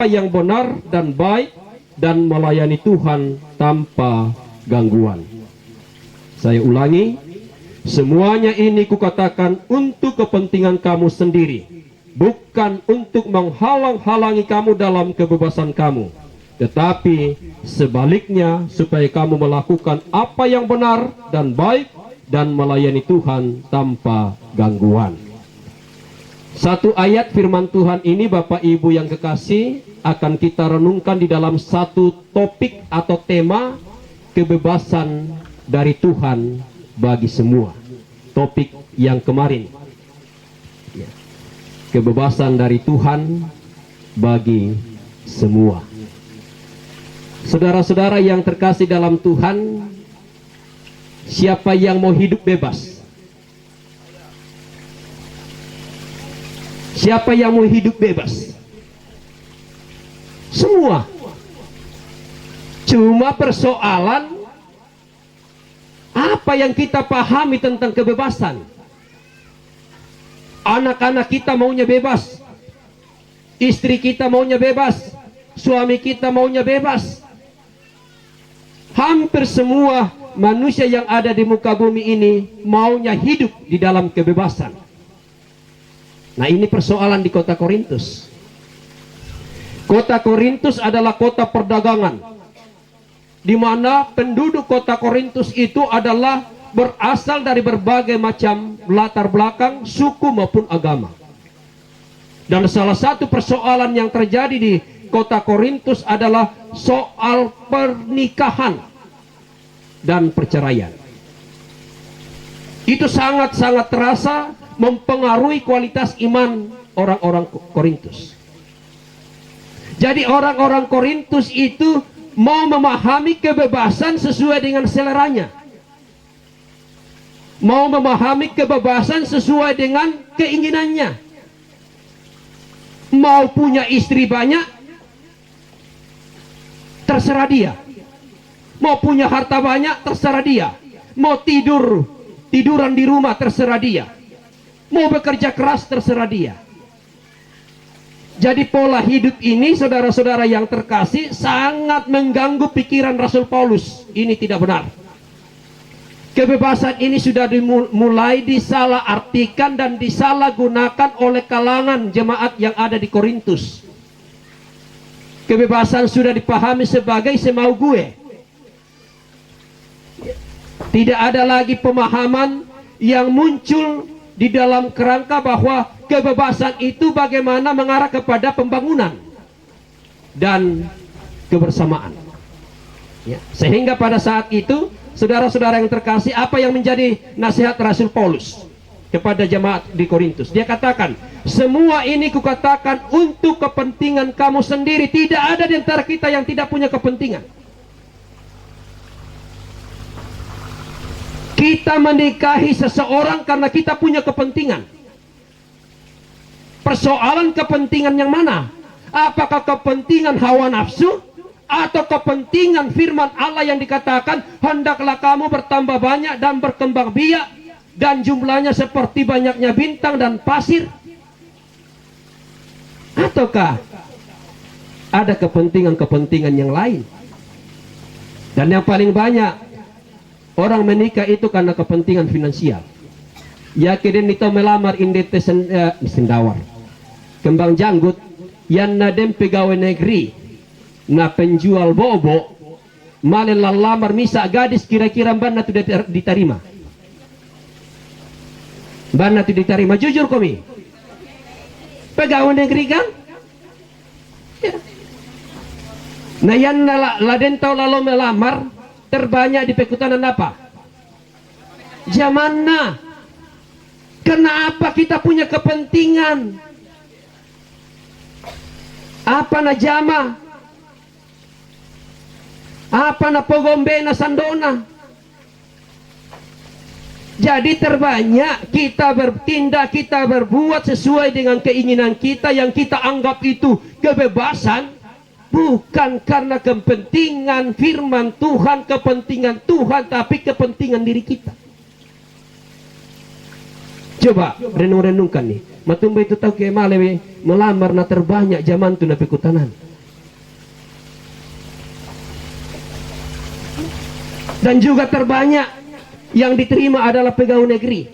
yang benar dan baik dan melayani Tuhan tanpa gangguan. Saya ulangi, semuanya ini kukatakan untuk kepentingan kamu sendiri, bukan untuk menghalang-halangi kamu dalam kebebasan kamu, tetapi sebaliknya supaya kamu melakukan apa yang benar dan baik dan melayani Tuhan tanpa gangguan. Satu ayat firman Tuhan ini, Bapak Ibu yang kekasih, akan kita renungkan di dalam satu topik atau tema kebebasan dari Tuhan bagi semua. Topik yang kemarin, kebebasan dari Tuhan bagi semua. Saudara-saudara yang terkasih dalam Tuhan, siapa yang mau hidup bebas? Siapa yang mau hidup bebas? Semua. Cuma persoalan apa yang kita pahami tentang kebebasan. Anak-anak kita maunya bebas, istri kita maunya bebas, suami kita maunya bebas. Hampir semua manusia yang ada di muka bumi ini maunya hidup di dalam kebebasan. Nah, ini persoalan di kota Korintus. Kota Korintus adalah kota perdagangan, di mana penduduk kota Korintus itu adalah berasal dari berbagai macam latar belakang, suku maupun agama. Dan salah satu persoalan yang terjadi di kota Korintus adalah soal pernikahan dan perceraian. Itu sangat-sangat terasa mempengaruhi kualitas iman orang-orang Korintus. Jadi orang-orang Korintus itu mau memahami kebebasan sesuai dengan seleranya, mau memahami kebebasan sesuai dengan keinginannya, mau punya istri banyak, terserah dia, mau punya harta banyak, terserah dia, mau tiduran di rumah, terserah dia, mau bekerja keras, terserah dia. Jadi pola hidup ini, saudara-saudara yang terkasih, sangat mengganggu pikiran Rasul Paulus. Ini tidak benar. Kebebasan ini sudah mulai disalahartikan dan disalahgunakan oleh kalangan jemaat yang ada di Korintus. Kebebasan sudah dipahami sebagai semau gue. Tidak ada lagi pemahaman yang muncul di dalam kerangka bahwa kebebasan itu bagaimana mengarah kepada pembangunan dan kebersamaan. Sehingga pada saat itu, saudara-saudara yang terkasih, apa yang menjadi nasihat Rasul Paulus kepada jemaat di Korintus? Dia katakan, semua ini kukatakan untuk kepentingan kamu sendiri. Tidak ada di antara kita yang tidak punya kepentingan. Kita menikahi seseorang karena kita punya kepentingan. Persoalan kepentingan yang mana? Apakah kepentingan hawa nafsu atau kepentingan firman Allah yang dikatakan, hendaklah kamu bertambah banyak dan berkembang biak dan jumlahnya seperti banyaknya bintang dan pasir? Ataukah ada kepentingan-kepentingan yang lain? Dan yang paling banyak, orang menikah itu karena kepentingan finansial. Ya kiden itu melamar indete sendawar kembang janggut yang nadem pegawai negeri na penjual bobo malah lamar misa gadis kira-kira bana tu diterima. Bana tu diterima, jujur komi. Pegawai negeri kan? Ya. Nah yang laden tau lalu melamar terbanyak di pekutanan apa? Zamanna. Kenapa kita punya kepentingan? Apa na jama? Apa na pogombe na sandona? Jadi terbanyak kita bertindak, kita berbuat sesuai dengan keinginan kita yang kita anggap itu kebebasan, bukan karena kepentingan firman Tuhan, kepentingan Tuhan, tapi kepentingan diri kita. Coba renung-renungkan nih. Matumba itu tahu ke malewe melamar na terbanyak zaman tu na pekutanan. Dan juga terbanyak yang diterima adalah pegawai negeri.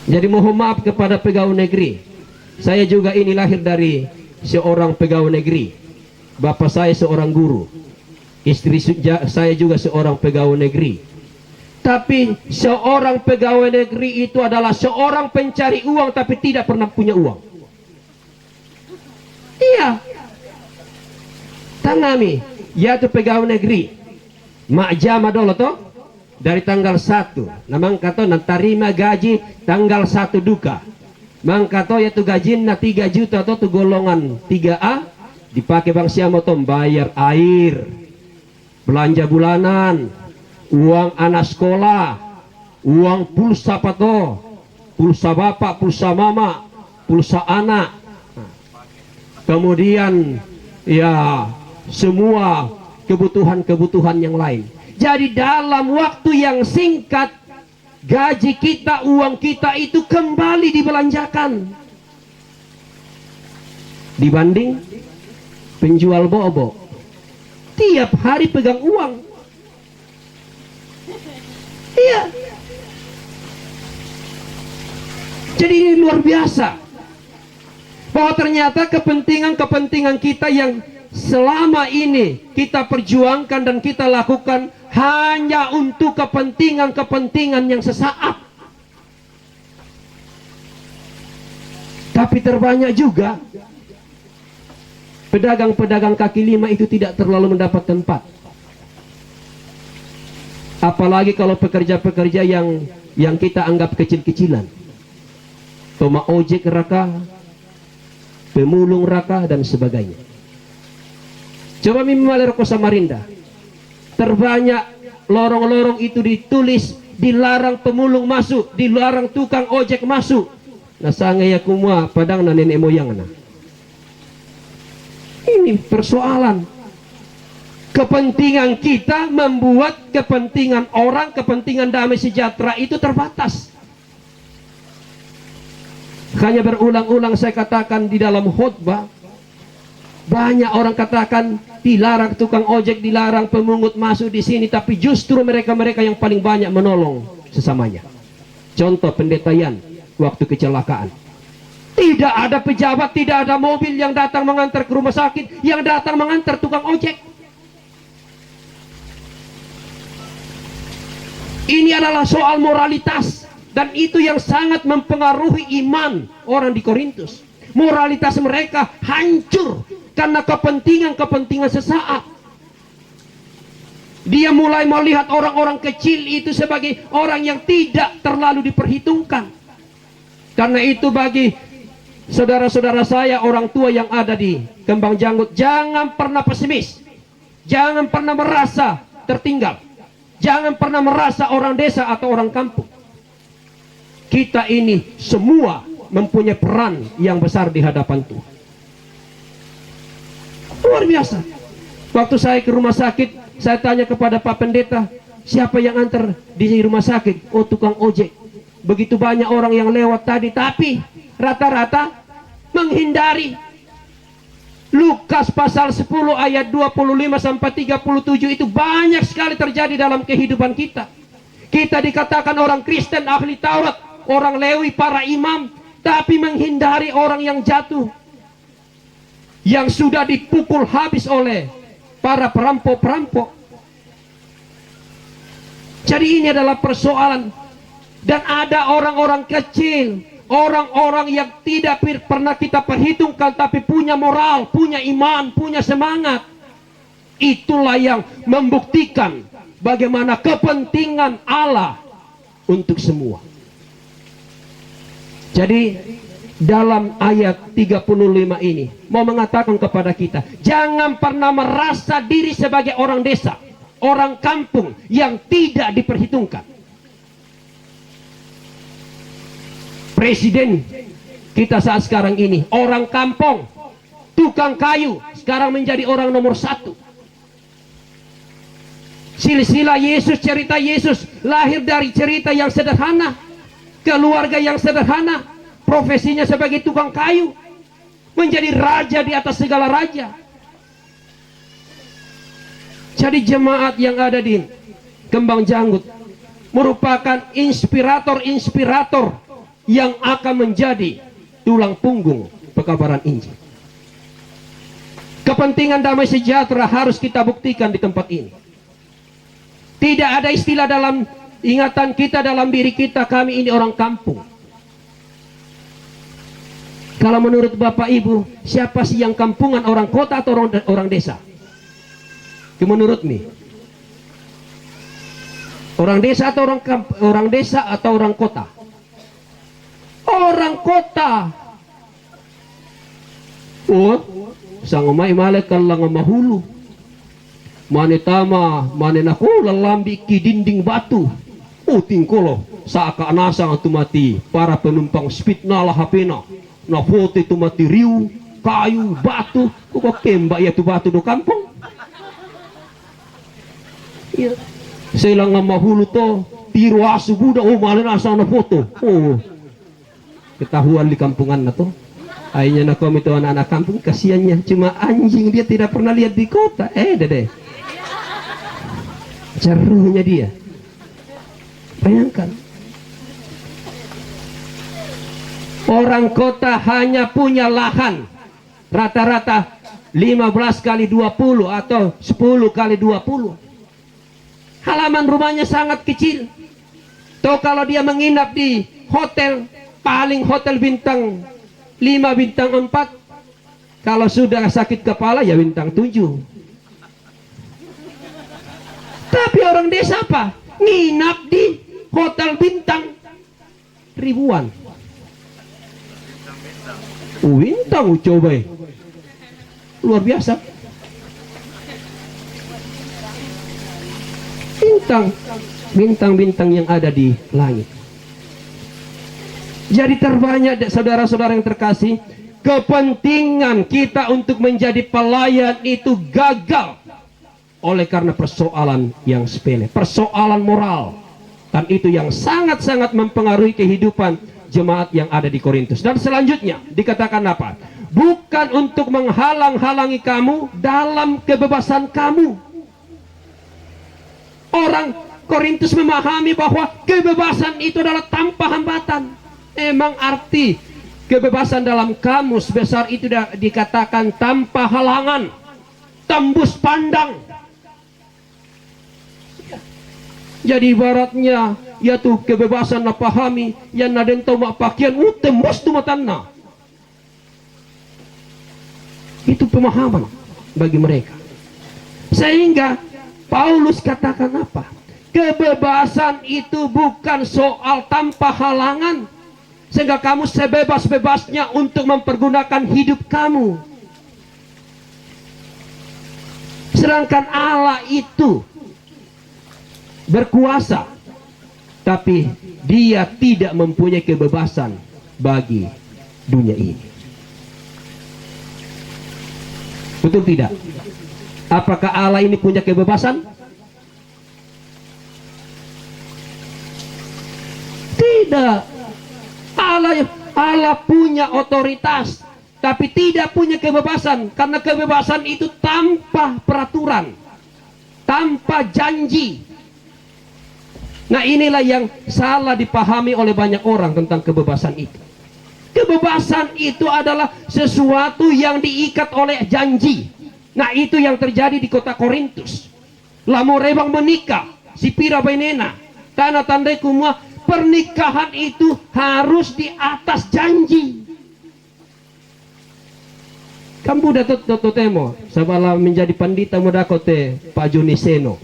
Jadi mohon maaf kepada pegawai negeri. Saya juga ini lahir dari seorang pegawai negeri. Bapak saya seorang guru. Istri saya juga seorang pegawai negeri. Tapi seorang pegawai negeri itu adalah seorang pencari uang tapi tidak pernah punya uang. Iya. Tangami, yaitu pegawai negeri. Mak jama dolo toh dari tanggal 1. Namang kato nantarima gaji tanggal 1 duka. Mang kato yaitu gajinna 3 juta atau tu golongan 3A dipakai bang siamo toh bayar air, belanja bulanan, uang anak sekolah, uang pulsa pato, pulsa bapak, pulsa mama, pulsa anak. Kemudian ya semua kebutuhan-kebutuhan yang lain. Jadi dalam waktu yang singkat gaji kita, uang kita itu kembali dibelanjakan. Dibanding penjual bobo tiap hari pegang uang. Iya. Jadi ini luar biasa. Bahwa ternyata kepentingan-kepentingan kita yang selama ini kita perjuangkan dan kita lakukan hanya untuk kepentingan-kepentingan yang sesaat. Tapi terbanyak juga pedagang-pedagang kaki lima itu tidak terlalu mendapat tempat. Apalagi kalau pekerja-pekerja yang kita anggap kecil-kecilan. Toma ojek raka, pemulung raka dan sebagainya. Coba mimale Roko Samarinda. Terbanyak lorong-lorong itu ditulis dilarang pemulung masuk, dilarang tukang ojek masuk. Nah sangaya kumua padang na nenek moyang na. Ini persoalan. Kepentingan kita membuat kepentingan orang, kepentingan damai sejahtera itu terbatas. Hanya berulang-ulang saya katakan di dalam khutbah, banyak orang katakan dilarang tukang ojek, dilarang pemungut masuk di sini, tapi justru mereka-mereka yang paling banyak menolong sesamanya. Contoh pendeta Yan waktu kecelakaan. Tidak ada pejabat, tidak ada mobil yang datang mengantar ke rumah sakit, yang datang mengantar tukang ojek. Ini adalah soal moralitas, dan itu yang sangat mempengaruhi iman orang di Korintus. Moralitas mereka hancur karena kepentingan-kepentingan sesaat. Dia mulai melihat orang-orang kecil itu sebagai orang yang tidak terlalu diperhitungkan. Karena itu bagi saudara-saudara saya, orang tua yang ada di Kembang Janggut, jangan pernah pesimis. Jangan pernah merasa tertinggal. Jangan pernah merasa orang desa atau orang kampung. Kita ini semua mempunyai peran yang besar di hadapan Tuhan. Luar biasa. Waktu saya ke rumah sakit, saya tanya kepada Pak Pendeta, siapa yang antar di rumah sakit? Oh, tukang ojek. Begitu banyak orang yang lewat tadi, tapi rata-rata menghindari. Lukas pasal 10 ayat 25 sampai 37 itu banyak sekali terjadi dalam kehidupan kita. Kita dikatakan orang Kristen, ahli Taurat, orang Lewi, para imam, tapi menghindari orang yang jatuh, yang sudah dipukul habis oleh para perampok-perampok. Jadi ini adalah persoalan. Dan ada orang-orang kecil, orang-orang yang tidak pernah kita perhitungkan, tapi punya moral, punya iman, punya semangat. Itulah yang membuktikan bagaimana kepentingan Allah untuk semua. Jadi dalam ayat 35 ini mau mengatakan kepada kita, jangan pernah merasa diri sebagai orang desa, orang kampung yang tidak diperhitungkan. Presiden kita saat sekarang ini orang kampung, tukang kayu, sekarang menjadi orang nomor 1. Silsilah Yesus, cerita Yesus lahir dari cerita yang sederhana, keluarga yang sederhana, profesinya sebagai tukang kayu, menjadi raja di atas segala raja. Jadi jemaat yang ada di Kembang Janggut merupakan inspirator-inspirator yang akan menjadi tulang punggung pekabaran Injil. Kepentingan damai sejahtera harus kita buktikan di tempat ini. Tidak ada istilah dalam ingatan kita, dalam diri kita, kami ini orang kampung. Kalau menurut Bapak Ibu, siapa sih yang kampungan, orang kota atau orang desa? Menurut nih, orang desa atau orang desa atau orang kota? Orang kota. Oh, sangomai malek kallang mahulu. Mane tama, mane naku lalambi ki dinding batu. Tingkolo saaka anasang tu mati para penumpang speed nalah hapena. Na foto itu mati riu, kayu, batu, kok tembak ya tu batu do kampung. Iya. Selang mahulu to tiru asu budak, oh malah asal na foto. Oh. Ketahuan di kampungan na to. Akhirnya nak kami itu anak-anak kampung, kasihannya cuma anjing dia tidak pernah lihat di kota. Dede. Ceruhnya dia. Bayangkan. Orang kota hanya punya lahan rata-rata 15 kali 20 atau 10 kali 20. Halaman rumahnya sangat kecil. Toh kalau dia menginap di hotel, paling hotel bintang 5, bintang 4. Kalau sudah sakit kepala ya bintang 7. Tapi orang desa apa? Nginap di hotel bintang ribuan. Bintang coba. Luar biasa. Bintang-bintang yang ada di langit. Jadi terbanyak saudara-saudara yang terkasih, kepentingan kita untuk menjadi pelayan itu gagal oleh karena persoalan yang sepele, persoalan moral, dan itu yang sangat-sangat mempengaruhi kehidupan jemaat yang ada di Korintus. Dan selanjutnya dikatakan apa? Bukan untuk menghalang-halangi kamu dalam kebebasan kamu. Orang Korintus memahami bahwa kebebasan itu adalah tanpa hambatan. Emang arti kebebasan dalam kamus besar itu dikatakan tanpa halangan, tembus pandang. Jadi ibaratnya yaitu kebebasan na pahami yang naden tau mak pakaian tembus tu matanna. Itu pemahaman bagi mereka. Sehingga Paulus katakan apa? Kebebasan itu bukan soal tanpa halangan, sehingga kamu sebebas-bebasnya untuk mempergunakan hidup kamu. Sedangkan Allah itu berkuasa, tapi dia tidak mempunyai kebebasan bagi dunia ini. Betul tidak? Apakah Allah ini punya kebebasan? Tidak. Allah punya otoritas, tapi tidak punya kebebasan, karena kebebasan itu tanpa peraturan, tanpa janji. Nah, inilah yang salah dipahami oleh banyak orang tentang kebebasan itu. Kebebasan itu adalah sesuatu yang diikat oleh janji. Nah, itu yang terjadi di kota Korintus. Lamu rebang menikah, si pira benena, tanah tandai kumua, pernikahan itu harus di atas janji. Kamu udah temo, sabala menjadi pandita muda kote Pak Joni Seno.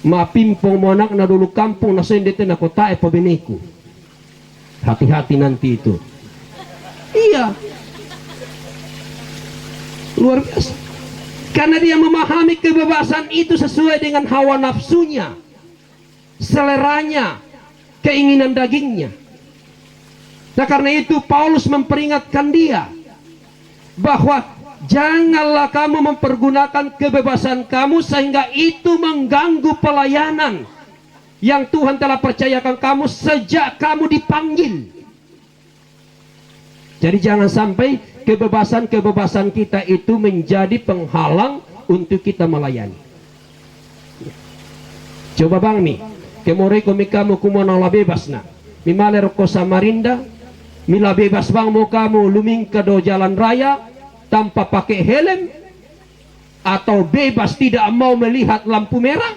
Mapimpong monak na dulu kampung na sendete na kota pabeniku. Hati-hati nanti itu. Iya. Luar biasa. Karena dia memahami kebebasan itu sesuai dengan hawa nafsunya, seleranya, keinginan dagingnya. Nah, karena itu Paulus memperingatkan dia bahwa janganlah kamu mempergunakan kebebasan kamu sehingga itu mengganggu pelayanan yang Tuhan telah percayakan kamu sejak kamu dipanggil. Jadi jangan sampai kebebasan-kebebasan kita itu menjadi penghalang untuk kita melayani. Coba bang mi, kemore komi kamu kumono la bebas na. Mimaler ko Samarinda, mila bebas bang mau kamu lumingka do jalan raya tanpa pakai helm, atau bebas tidak mau melihat lampu merah.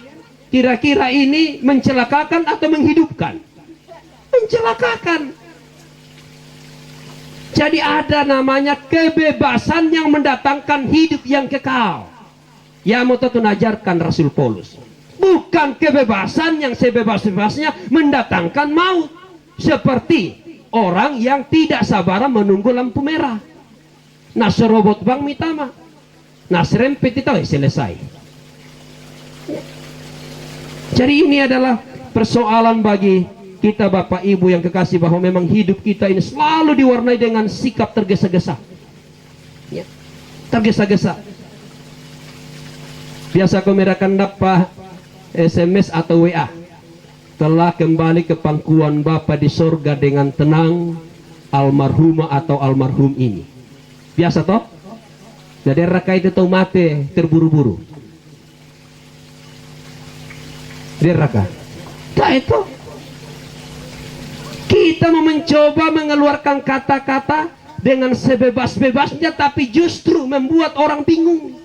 Kira-kira ini mencelakakan atau menghidupkan? Mencelakakan. Jadi ada namanya kebebasan yang mendatangkan hidup yang kekal. Ya mau tunajarkan Rasul Paulus. Bukan kebebasan yang sebebas-bebasnya mendatangkan maut. Seperti orang yang tidak sabaran menunggu lampu merah. Nah serobot bang mitama. Nah serempet itu selesai. Jadi ini adalah persoalan bagi kita Bapak Ibu yang kekasih, bahwa memang hidup kita ini selalu diwarnai dengan sikap tergesa-gesa. Ya, tergesa-gesa. Biasa kau merakan dapat SMS atau WA. Telah kembali ke pangkuan Bapa di sorga dengan tenang almarhumah atau almarhum ini. Biasa toh? Jadi raka itu tahu mati terburu-buru. Dia raka. Nah itu kita mau mencoba mengeluarkan kata-kata dengan sebebas-bebasnya, tapi justru membuat orang bingung.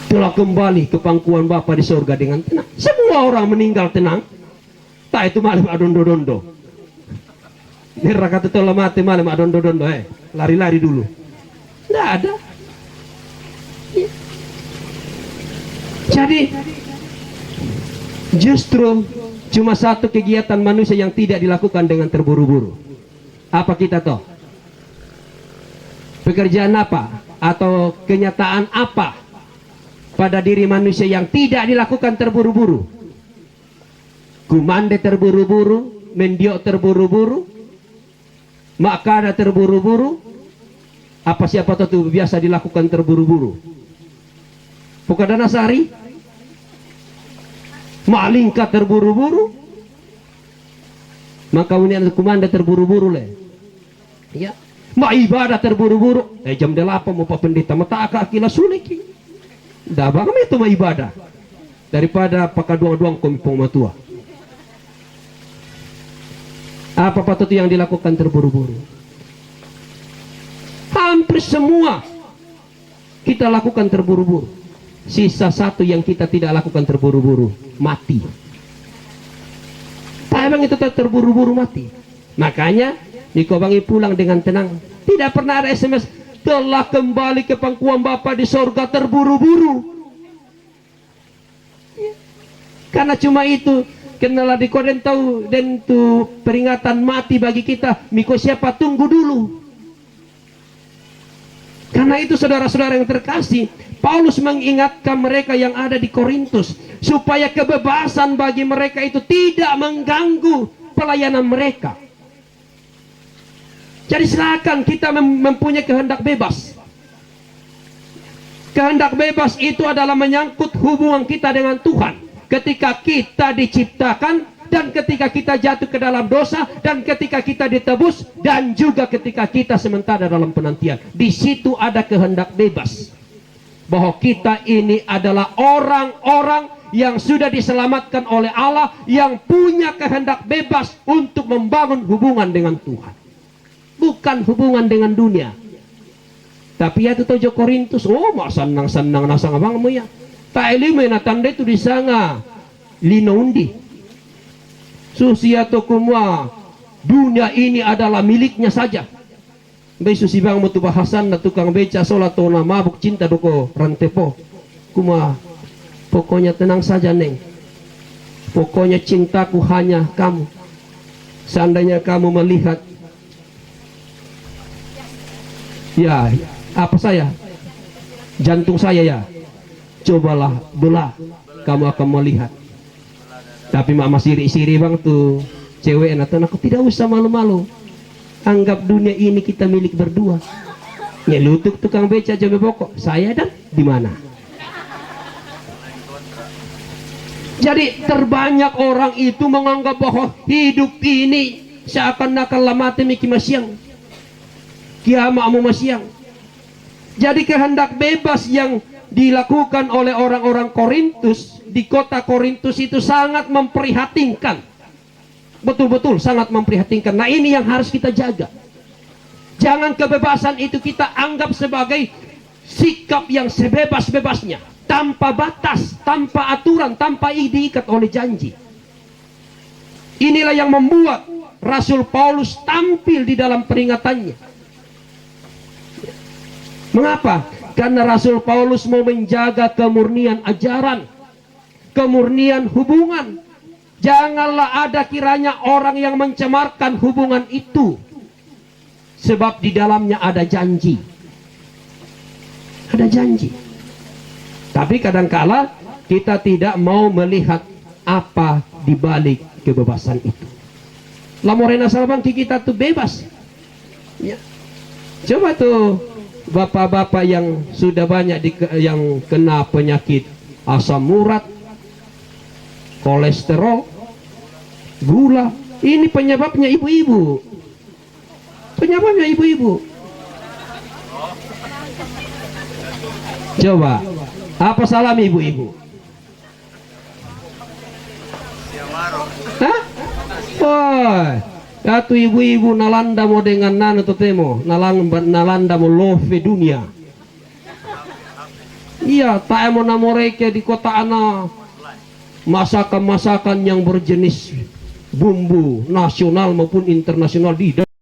Telah kembali ke pangkuan Bapa di surga dengan tenang. Semua orang meninggal tenang. Tak itu malam adondo-dondo. Neraka itu telah mati malam adondo-dondo. Lari-lari dulu. Tidak ada. Jadi justru cuma satu kegiatan manusia yang tidak dilakukan dengan terburu-buru. Apa kita tahu? Pekerjaan apa atau kenyataan apa pada diri manusia yang tidak dilakukan terburu-buru? Kumande terburu-buru, mendiok terburu-buru, makada terburu-buru. Apa siapa tahu biasa dilakukan terburu-buru? Pukadana sari, malingka terburu-buru, maka unian kumanda terburu-buru le. Ya, ma ibadah terburu-buru. Jam 8 mau pak pendeta mata akila sulik. Dah bang itu ma ibadah daripada pakaduang-duang kompong matua. Apa patut yang dilakukan terburu-buru? Hampir semua kita lakukan terburu-buru. Sisa satu yang kita tidak lakukan terburu-buru, mati. Memang itu terburu-buru mati. Makanya dikobangi pulang dengan tenang. Tidak pernah ada SMS telah kembali ke pangkuan Bapa di sorga terburu-buru. Karena cuma itu. Kenalah di koden tahu dan tu peringatan mati bagi kita. Miko siapa tunggu dulu. Karena itu saudara-saudara yang terkasih, Paulus mengingatkan mereka yang ada di Korintus supaya kebebasan bagi mereka itu tidak mengganggu pelayanan mereka. Jadi silakan kita mempunyai kehendak bebas. Kehendak bebas itu adalah menyangkut hubungan kita dengan Tuhan. Ketika kita diciptakan dan ketika kita jatuh ke dalam dosa dan ketika kita ditebus dan juga ketika kita sementara dalam penantian. Di situ ada kehendak bebas. Bahwa kita ini adalah orang-orang yang sudah diselamatkan oleh Allah, yang punya kehendak bebas untuk membangun hubungan dengan Tuhan. Bukan hubungan dengan dunia. Tapi ya itu tojo Korintus, oh mak senang-senang nasang abangmu ya. Tak ilmu na tanda itu di sana linaundi. Susia to kumwa dunia ini adalah miliknya saja. Besu si bang mutu bahasan na tukang beca solat to na mabuk cinta doko rantepo. Kuma pokoknya tenang saja neng. Pokoknya cintaku hanya kamu. Seandainya kamu melihat ya apa saya jantung saya ya, cobalah belah, kamu akan melihat. Tapi mama siri-siri bang tuh cewek natan, aku tidak usah malu-malu. Anggap dunia ini kita milik berdua. Nyelutuk tukang beca jabe pokok, saya dan di mana? Jadi terbanyak orang itu menganggap bahwa hidup ini seakan-akan lamate miki masyang, kiamat mu masyang. Jadi kehendak bebas yang dilakukan oleh orang-orang Korintus di kota Korintus itu sangat memprihatinkan. Betul-betul sangat memprihatinkan. Nah, ini yang harus kita jaga. Jangan kebebasan itu kita anggap sebagai sikap yang sebebas-bebasnya, tanpa batas, tanpa aturan, tanpa diikat oleh janji. Inilah yang membuat Rasul Paulus tampil di dalam peringatannya. Mengapa? Karena Rasul Paulus mau menjaga kemurnian ajaran, kemurnian hubungan. Janganlah ada kiranya orang yang mencemarkan hubungan itu, sebab di dalamnya ada janji. Ada janji. Tapi kadangkala kita tidak mau melihat apa di balik kebebasan itu. La Morena Salbang kita tuh bebas. Ya. Coba tuh bapak-bapak yang sudah banyak yang kena penyakit asam urat, kolesterol, gula. Ini penyebabnya ibu-ibu. Penyebabnya ibu-ibu. Coba, apa salam ibu-ibu? Hah? Wah, satu ibu-ibu nalanda mo dengan nano totemo, nalanda mo love dunia. Iya, tak mo na mereka di kota ana masakan-masakan yang berjenis bumbu nasional maupun internasional di